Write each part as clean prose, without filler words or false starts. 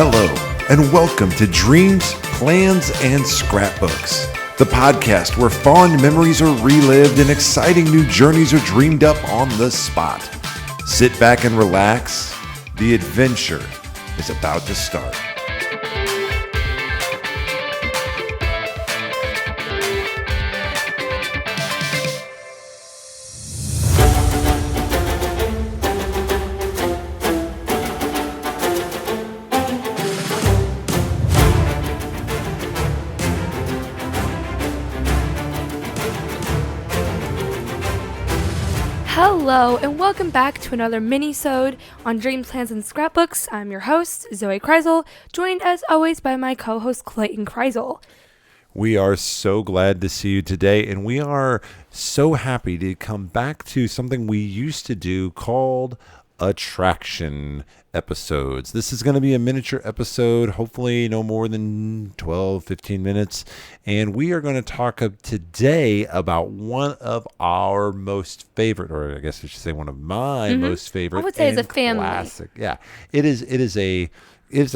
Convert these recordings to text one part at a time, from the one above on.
Hello, and welcome to Dreams, Plans, and Scrapbooks, the podcast where fond memories are relived and exciting new journeys are dreamed up on the spot. Sit back and relax. The adventure is about to start. Hello, and welcome back to another mini-sode on Dreams, Plans, and Scrapbooks. I'm your host, Zoe Kreisel, joined as always by my co-host, Clayton Kreisel. We are so glad to see you today, and we are so happy to come back to something we used to do called attraction episodes. This is going to be a miniature episode, hopefully no more than 12, 15 minutes. And we are going to talk today about one of our most favorite, or I guess I should say one of my most favorite. I would say and it's a family. Classic. Yeah, it is a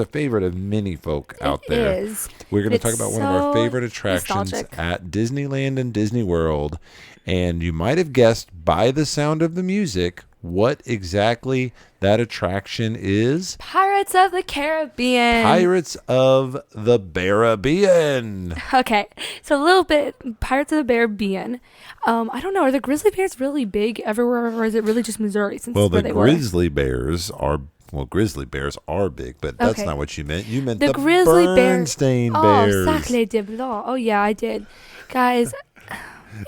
favorite of many folk out there. It is. We're going to talk about one of our favorite attractions nostalgic at Disneyland and Disney World. And you might have guessed by the sound of the music what exactly that attraction is. Pirates of the Caribbean. Pirates of the Caribbean. Okay, so a little bit, Pirates of the Caribbean. I don't know, are the grizzly bears really big everywhere, or is it really just Missouri? Well, the grizzly bears are... Well, grizzly bears are big, but that's not what you meant. You meant the grizzly Bernstein bears. bears. Oh, sacre de blanc. Oh, yeah, I did. Guys,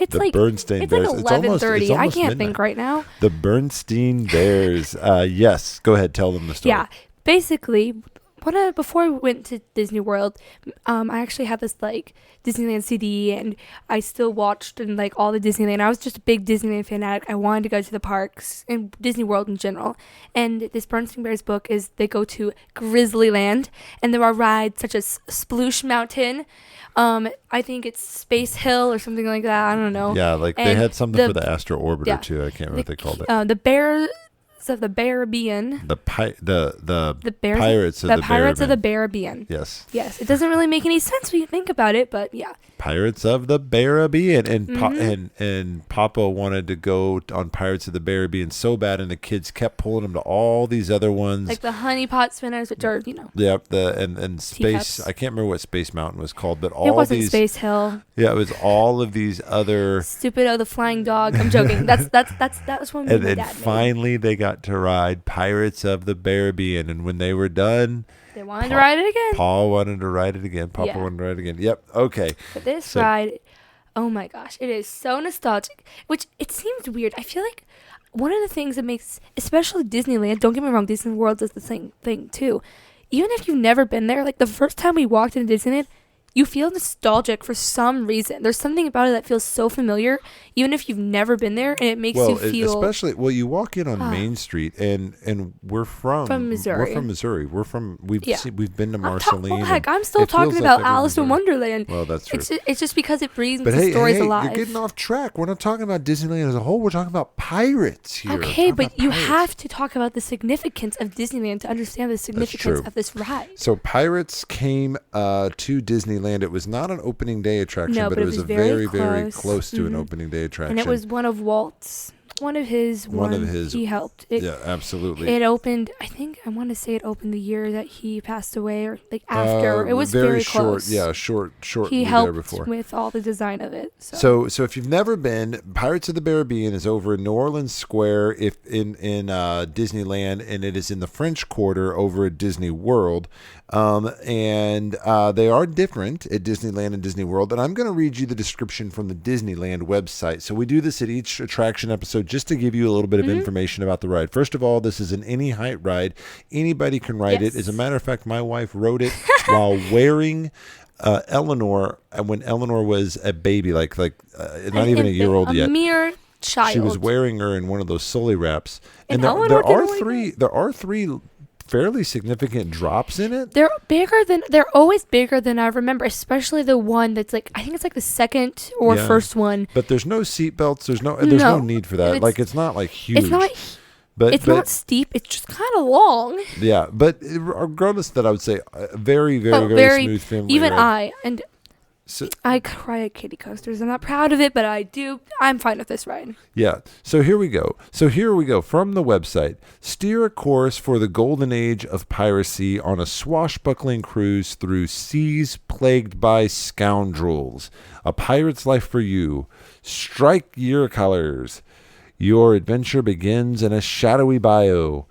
it's the like Bernstein bears. It's like 11:30. I can't midnight. think right now. The Bernstein bears. Yes, go ahead. Tell them the story. Yeah, basically, before we went to Disney World, I actually had this like Disneyland CD, and I still watched and like all the Disneyland. I was just a big Disneyland fanatic. I wanted to go to the parks and Disney World in general. And this Bernstein Bears book is they go to Grizzlyland, and there are rides such as Sploosh Mountain. I think it's Space Hill or something like that. I don't know. Yeah, like and they had something for the Astro Orbiter yeah, too. I can't remember what they called it. The Bears of the Caribbean. The Pirates of the Caribbean. Yes. Yes. It doesn't really make any sense when you think about it, but yeah. Pirates of the Caribbean, and Papa wanted to go on Pirates of the Caribbean so bad, and the kids kept pulling him to all these other ones, like the honey pot spinners, which are Yep. And Space. Teacups. I can't remember what Space Mountain was called, but all it wasn't these Space Hill. Yeah, it was all of these other Stupido the Flying Dog. I'm joking. That was one. And then finally they got to ride Pirates of the Caribbean, and when they were done, they wanted to ride it again. Paul wanted to ride it again. Papa wanted to ride it again. Yep. Okay. But this ride, oh my gosh, it is so nostalgic. Which it seems weird. I feel like one of the things that makes, especially Disneyland. Don't get me wrong, Disney World does the same thing too. Even if you've never been there, like the first time we walked into Disneyland, you feel nostalgic for some reason. There's something about it that feels so familiar, even if you've never been there, and it makes you feel... Especially, you walk in on Main Street, and we're from Missouri. We're from Missouri. We've been to Marceline. Heck, I'm still talking about Alice in Wonderland. Well, that's true. It's just because it brings the stories alive. You're getting off track. We're not talking about Disneyland as a whole. We're talking about pirates here. Okay, but you have to talk about the significance of Disneyland to understand the significance of this ride. So Pirates came to Disneyland. It was not an opening day attraction, but it was a very, very close to an opening day attraction. And it was one of his. He helped. Yeah, absolutely. It opened, I want to say it opened the year that he passed away, or like after. It was very short. close. Yeah, short. He helped with all the design of it. So if you've never been, Pirates of the Caribbean is over in New Orleans Square, in Disneyland, and it is in the French Quarter over at Disney World. And they are different at Disneyland and Disney World. And I'm going to read you the description from the Disneyland website. So we do this at each attraction episode just to give you a little bit of information about the ride. First of all, this is an any height ride. Anybody can ride it. As a matter of fact, my wife rode it while wearing Eleanor, when Eleanor was a baby, like not even a year old yet. A mere child. She was wearing her in one of those Sully wraps. And there are three fairly significant drops in it. They're always bigger than I remember, especially the one that's like, I think it's like the second or first one. But there's no seat belts. There's no need for that. Like, it's not like huge. It's not It's not steep. It's just kind of long. Yeah, but regardless of that, I would say very, very, very smooth family even ride. I cry at kiddie coasters. I'm not proud of it, but I do. I'm fine with this ride. Yeah. So here we go. From the website. Steer a course for the golden age of piracy on a swashbuckling cruise through seas plagued by scoundrels. A pirate's life for you. Strike your colors. Your adventure begins in a shadowy bayou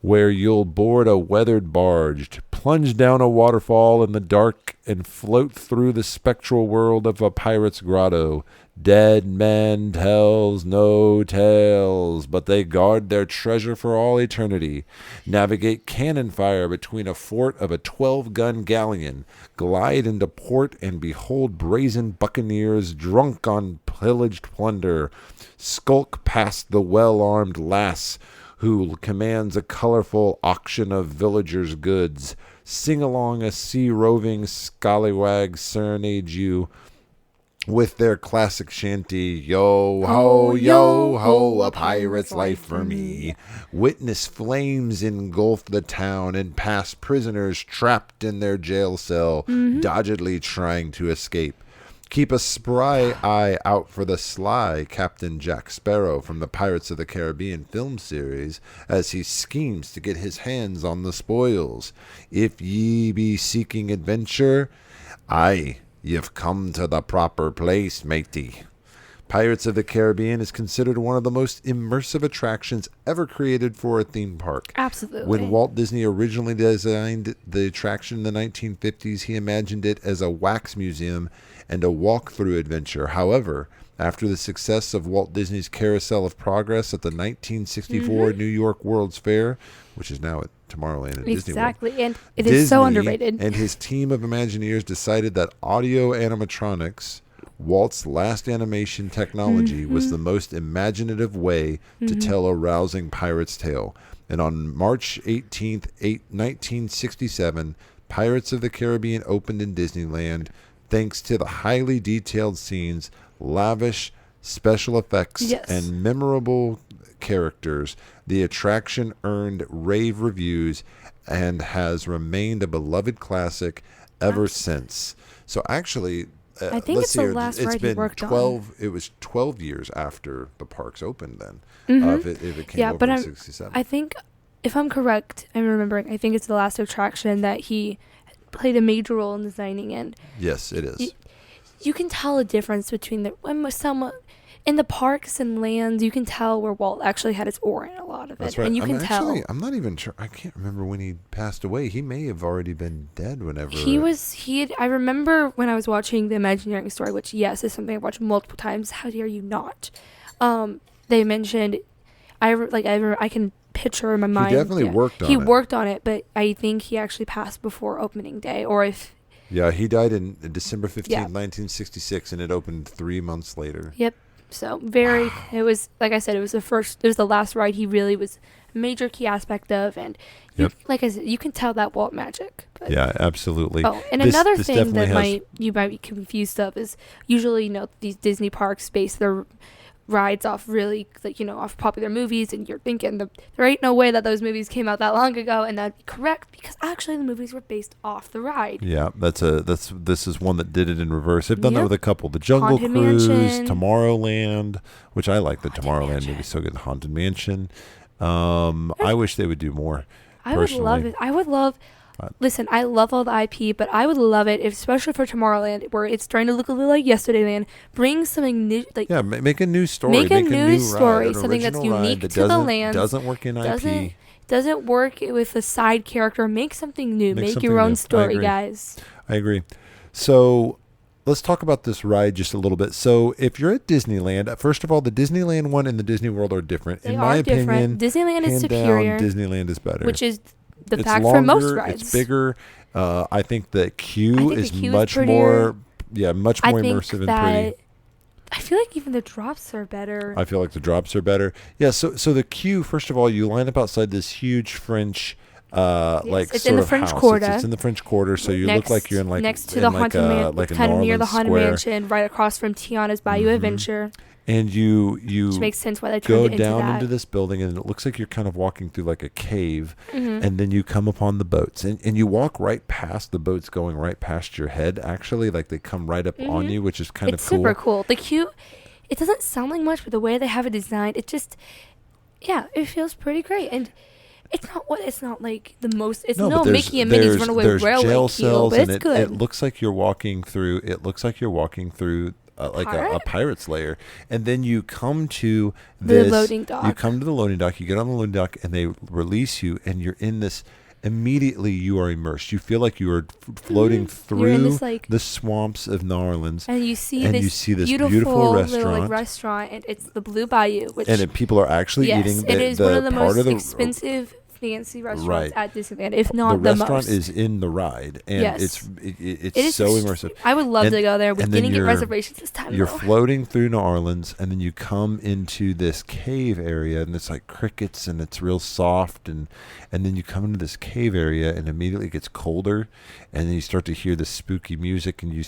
where you'll board a weathered barge, plunge down a waterfall in the dark, and float through the spectral world of a pirate's grotto. Dead men tells no tales, but they guard their treasure for all eternity. Navigate cannon fire between a fort of a 12-gun galleon. Glide into port and behold brazen buccaneers drunk on pillaged plunder. Skulk past the well-armed lass who commands a colorful auction of villagers' goods. Sing along a sea-roving scallywags serenade you with their classic shanty, yo ho, a pirate's life for me. Witness flames engulf the town and past prisoners trapped in their jail cell, doggedly trying to escape. Keep a spry eye out for the sly Captain Jack Sparrow from the Pirates of the Caribbean film series as he schemes to get his hands on the spoils. If ye be seeking adventure, aye, you've come to the proper place, matey. Pirates of the Caribbean is considered one of the most immersive attractions ever created for a theme park. Absolutely. When Walt Disney originally designed the attraction in the 1950s, he imagined it as a wax museum and a walk-through adventure. However, after the success of Walt Disney's Carousel of Progress at the 1964 New York World's Fair, which is now at Tomorrowland and Disney World. Exactly, and it is so underrated. And his team of Imagineers decided that audio animatronics, Walt's last animation technology, was the most imaginative way to tell a rousing pirate's tale. And on March 18th, 1967, Pirates of the Caribbean opened in Disneyland. Thanks to the highly detailed scenes, lavish special effects, and memorable characters, the attraction earned rave reviews and has remained a beloved classic ever since. So actually, I think it's the last ride he worked on. It was 12 years after the parks opened then. If it came over in 67. I think, if I'm correct, I'm remembering, I think it's the last attraction that he played a major role in designing. And yes, it is. You can tell a difference between in the parks and lands. You can tell where Walt actually had his oar in a lot of it. That's right. And you can tell. I'm not even sure. I can't remember when he passed away. He may have already been dead whenever. I remember when I was watching the Imagineering story, which yes is something I've watched multiple times. How dare you not? They mentioned, I can picture in my mind. He definitely worked on it. He worked on it, but I think he actually passed before opening day, or if. Yeah, he died in December 15th, 1966, and it opened 3 months later. Yep. So it was, like I said, it was the last ride he really was a major key aspect of, and like I said, you can tell that Walt magic. But. Yeah, absolutely. Oh, and another thing that you might be confused of is usually, these Disney parks base their rides off really, off popular movies, and you're thinking there ain't no way that those movies came out that long ago, and that'd be correct because actually the movies were based off the ride. Yeah, this is one that did it in reverse. They've done that with a couple: The Jungle Cruise, Tomorrowland, which I like. The Tomorrowland movie so good. Haunted Mansion. I wish they would do more. I would love it. I would love. Listen, I love all the IP, but I would love it, especially for Tomorrowland, where it's starting to look a little like Yesterdayland. Bring something new, make a new story. Make a new story, something that's unique to the land. Doesn't work in IP. Doesn't work with a side character. Make something new. Make your own story, guys. I agree. So let's talk about this ride just a little bit. So if you're at Disneyland, first of all, the Disneyland one and the Disney World are different. In my opinion, Disneyland is superior. Disneyland is better. Which is the fact longer, for most rides. It's bigger. I think the queue is much more immersive and pretty. I feel like even the drops are better. I feel like the drops are better. Yeah, so the queue, first of all, you line up outside this huge French it's in the French Quarter. It's in the French Quarter, so you look like you're next to the Haunted Mansion, kind of near the Haunted Mansion, right across from Tiana's Bayou Adventure. and you Which makes sense why they go turned it down into into that. this building, and it looks like you're kind of walking through like a cave, Mm-hmm. and then you come upon the boats, and you walk right past the boats, going right past your head. Actually, like they come right up on Mm-hmm. you, which is kind of It's cool. super cool. The cute. It doesn't sound like much, but the way they have it designed, it just, yeah, it feels pretty great. And it's not like the most. It's no but Mickey and Minnie's Runaway there's Railway jail cute, cells, but and it's it good. looks like you're walking through. It looks like you're walking through like a Pirate? pirate's lair, and then you come to The this loading dock. You come to the loading dock. You get on the loading dock, and they release you, and you're in this. Immediately, you are immersed. You feel like you are floating through You're in this, like, the swamps of New Orleans, and you see and this, you see this beautiful beautiful little like, restaurant. restaurant, and it's the Blue Bayou, which People are actually yes, eating. it is one of the part most of the expensive, fancy restaurants Right. at Disneyland, if not the the restaurant most. is in the ride, and Yes. it's It is so immersive. I would love And- to go there. We and then didn't get you're- reservations this time. You're though. floating through New Orleans, and then you come into this cave area, and it's like crickets, and it's real soft, and then you come into this cave area, and immediately it gets colder, and then you start to hear the spooky music, and you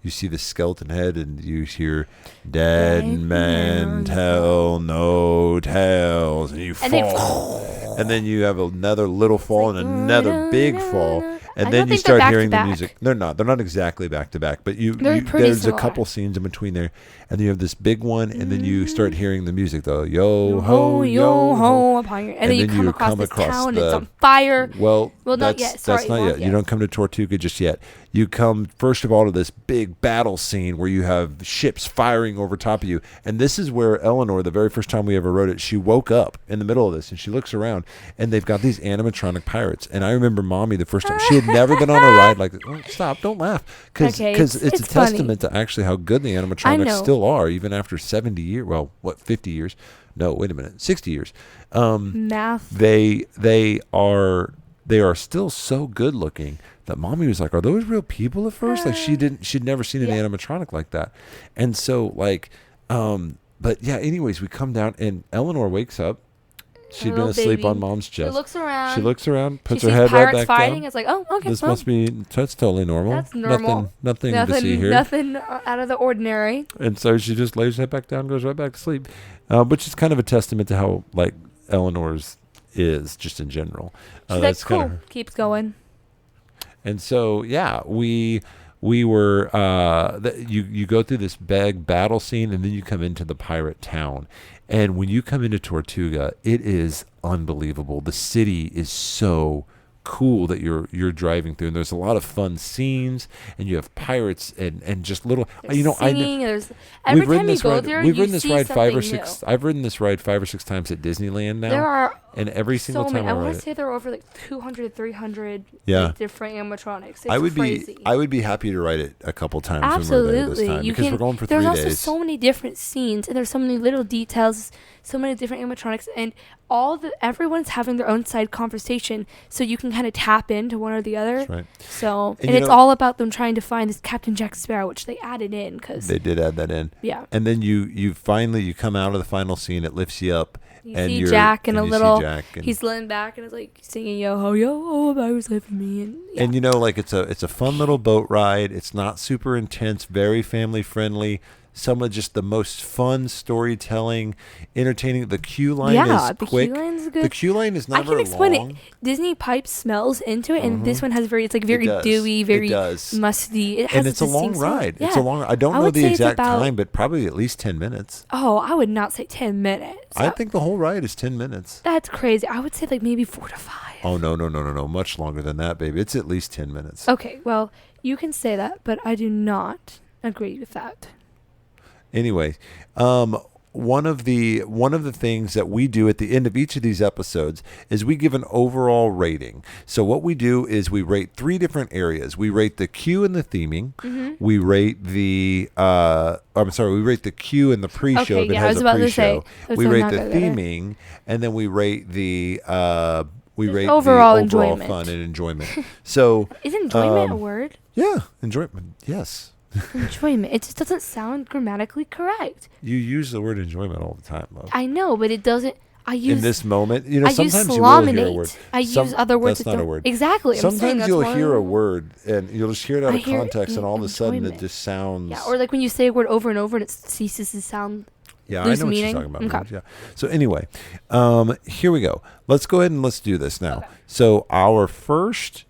see the skeleton head, and you hear dead men tell no tales, and you And they- fall, and then you have another little fall and another big fall. I And don't then you think they're start back to hearing the back. music. They're not exactly back to back, but They're pretty there's a similar. couple scenes in between there, and then you have this big one, and then you start hearing the music though, yo ho, yo ho, upon your, and then you come across this town. It's on fire. Well, Well, not that's, yet. Sorry, that's not not yet. You yet. don't come to Tortuga just yet. You come first of all to this big battle scene where you have ships firing over top of you, and this is where Eleanor, the very first time we ever rode it, she woke up in the middle of this, and she looks around, and they've got these animatronic pirates. And I remember Mommy the first time she had never been on a ride like this. Oh, stop! Don't laugh, because Okay, it's it's a funny. testament to actually how good the I animatronics know. still are, even after 70 years. Well, what 50 years? No, wait a minute, 60 years. Math. They are still so good looking that Mommy was like, are those real people at first? Like she'd never seen an Yeah. animatronic like that. And so but yeah, anyways, we come down and Eleanor wakes up. She'd been little asleep baby. on Mom's She chest. looks around. She looks around, puts she her sees head right pirates back fighting. down. It's like, oh, okay. This well, must be, that's totally normal. That's normal. Nothing to see here. Nothing out of the ordinary. And so she just lays her head back down, goes right back to sleep, which is kind of a testament to how like Eleanor's is just in general. She's like, That's cool. kinda her. Keeps going. And so yeah, we were you go through this big battle scene, and then you come into the pirate town. And when you come into Tortuga, it is unbelievable. The city is so cool that you're driving through, and there's a lot of fun scenes, and you have pirates and just little There's singing. There's every time you go there, we've you ridden this see ride five or something six. new. I've ridden this ride 5 or 6 times at Disneyland now, There are and every single so time many. I I want ride to it, say there are over like 200, 300 Yeah. like, different animatronics. It's I would crazy. be happy to ride it a couple times when we're there this Absolutely. time, You because can, we're going for there's 3 also days. so many different scenes, and there's so many little details, so many different animatronics, and everyone's having their own side conversation, so you can kind of tap into one or the other. That's right. So, And and you it's know- all about them trying to find this Captain Jack Sparrow, which they added in because They did add that in. yeah, And then you finally come out of the final scene. It lifts you up, you and see you're Jack and and a you see little. Jack, and, He's laying back and is like singing yo ho, I was living me, and yeah. and like it's a fun little boat ride. It's not super intense, very family friendly. Some of just the most fun storytelling, entertaining. The queue line yeah, is the quick. queue line's The good. queue line is I never can explain long. it. Disney pipe smells into it, and this Mhm. one has it's like very does. dewy, It very does. musty. It has And it's a long distinct smell. ride. Yeah. It's a long. I don't I know would the say it's exact about- time, but probably at least 10 minutes. Oh, I would not say 10 minutes. I think the whole ride is 10 minutes. That's crazy. I would say like maybe 4 to 5. Oh no, much longer than that, baby. It's at least 10 minutes. Okay, well, you can say that, but I do not agree with that. Anyway, one of the things that we do at the end of each of these episodes is we give an overall rating. So what we do is we rate 3 different areas. We rate the queue and the theming. Mm-hmm. We rate the we rate the queue and the pre-show Okay, if it yeah, I has was a about to pre-show. say, We so rate not the good at it. theming, and then we rate the Just overall the overall enjoyment. fun and enjoyment. So Is enjoyment a Um, word? yeah, enjoyment. Yes. Enjoyment. It just doesn't sound grammatically correct. You use the word enjoyment all the time, though. I know, but it doesn't. in this moment. You know, I use sometimes you will hear a slaminate. word. I use other words. That's not a word. Exactly. Sometimes you'll hear a word and you'll just hear it out of context, and all of a sudden it enjoyment. just sounds. Yeah, or like when you say a word over and over and it ceases to sound. Yeah, lose I know meaning. what you're talking about. Okay. Yeah. So anyway, here we go. Let's go ahead and let's do this now. Okay. So our first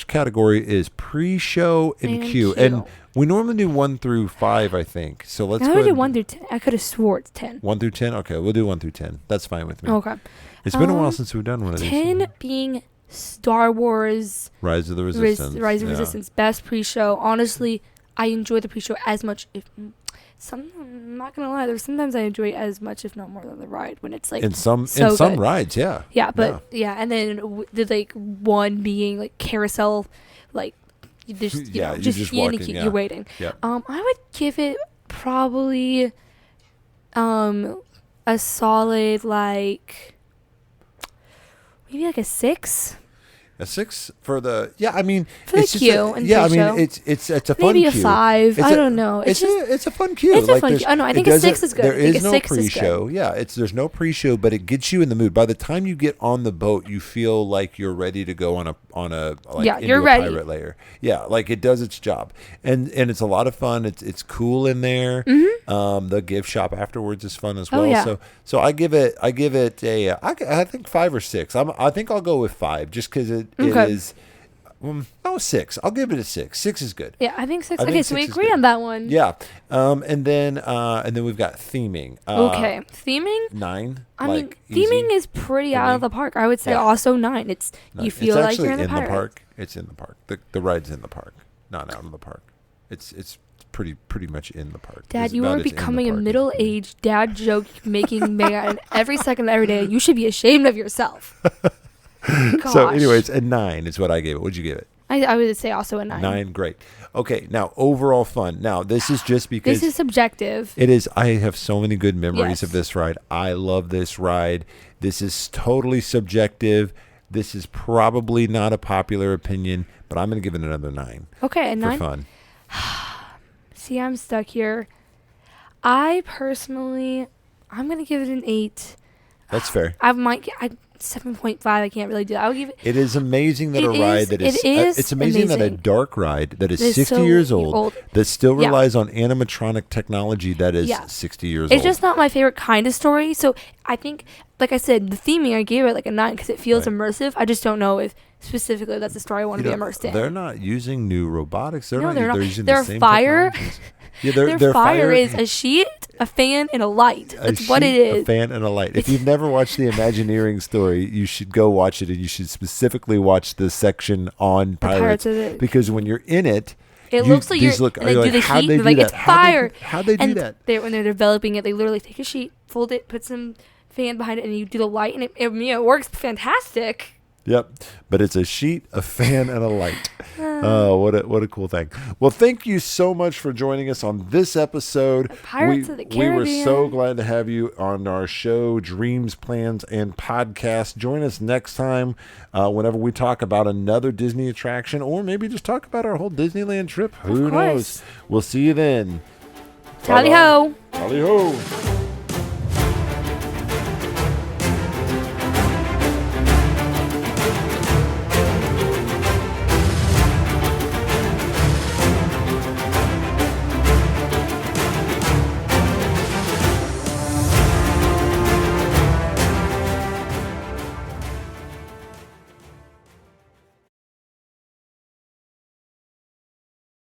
category is pre-show and queue. And we normally do 1 through 5, I think. So let's go I ahead. do 1 through 10. I could have swore it's 10. 1 through 10? Okay, we'll do 1 through 10. That's fine with me. Okay. It's been a while since we've done one of these. 10 being Star Wars Rise of the Resistance. Rise of Resistance. Best pre-show. Honestly, I enjoy the pre-show as much. I'm not gonna lie. Sometimes I enjoy it as much, if not more, than the ride when it's like In some good. rides, yeah. Yeah, but yeah, and then the like one being like carousel, like you just Yeah, you you're just walking, yeah. you're waiting. Yeah. I would give it probably a solid like maybe like a 6. A 6 for the I mean For the it's just queue and I pre-show. mean it's a fun Maybe a queue. 5. I don't know. It's a fun queue. It's a fun there's- queue. No, I think it a 6 doesn't- is good. There I think is a no 6 is good. pre-show. Yeah, there's no pre-show, but it gets you in the mood. By the time you get on the boat, you feel like you're ready to go on a like Yeah, into you're a ready. pirate layer. Yeah, like it does its job, and it's a lot of fun. It's cool in there. The gift shop afterwards is fun as well. yeah. So I give it a I think 5 or 6. I think I'll go with 5 just because it is. 6. I'll give it a 6. 6 is good. Yeah, I think 6. I think Okay, so 6 we is agree good. on that one. Yeah. And then we've got theming. Okay, theming. 9. I like, mean, easy theming is pretty out of the park. I would say Yeah. also 9. It's 9. you feel it's like you're in the the pirate. park. It's in the park. The ride's in the park, not out of the park. It's pretty much in the park. Dad, It's you about are as in the becoming a park as it can be. middle-aged dad joke making man every second of every day. You should be ashamed of yourself. So, Gosh. anyways, a 9 is what I gave it. What'd you give it? I would say also a 9. 9, great. Okay, now overall fun. Now this is just because This is subjective. it is. I have so many good memories Yes. of this ride. I love this ride. This is totally subjective. This is probably not a popular opinion, but I'm going to give it another 9 Okay, a for 9. fun. See, I'm stuck here. I personally, I'm gonna give it an 8. That's fair. I might. 7.5. I can't really do that. I would give it. It is amazing that It a ride is- that is. it is it's amazing that a amazing. dark ride that is It's 60 so years old that still Yeah. relies on animatronic technology that is Yeah. 60 years It's old. just not my favorite kind of story. So I think, like I said, the theming I gave it like a 9 because it feels Right. immersive. I just don't know if specifically that's the story I want to be immersed in. They're not using new robotics. They're No, not. they're not. They're using Their the same fire- technologies. Yeah, Their fire is a sheet, a fan, and a light. That's what it A is. fan and a light. If you've never watched the Imagineering story, you should go watch it, and you should specifically watch the section on pirates of the- because when you're in it, It looks like these you're. look. And they you're do like, the how'd heat. they They're do like, that? it's fire. How'd they do And that? when they're developing it, they literally take a sheet, fold it, put some fan behind it, and you do the light, and it works fantastic. Yep, but it's a sheet, a fan, and a light. Oh, what a cool thing! Well, thank you so much for joining us on this episode. Pirates of the We were Caribbean. so glad to have you on our show, Dreams, Plans, and Podcast. Join us next time whenever we talk about another Disney attraction, or maybe just talk about our whole Disneyland trip. Who knows? course. We'll see you then. Tally ho. Tally ho.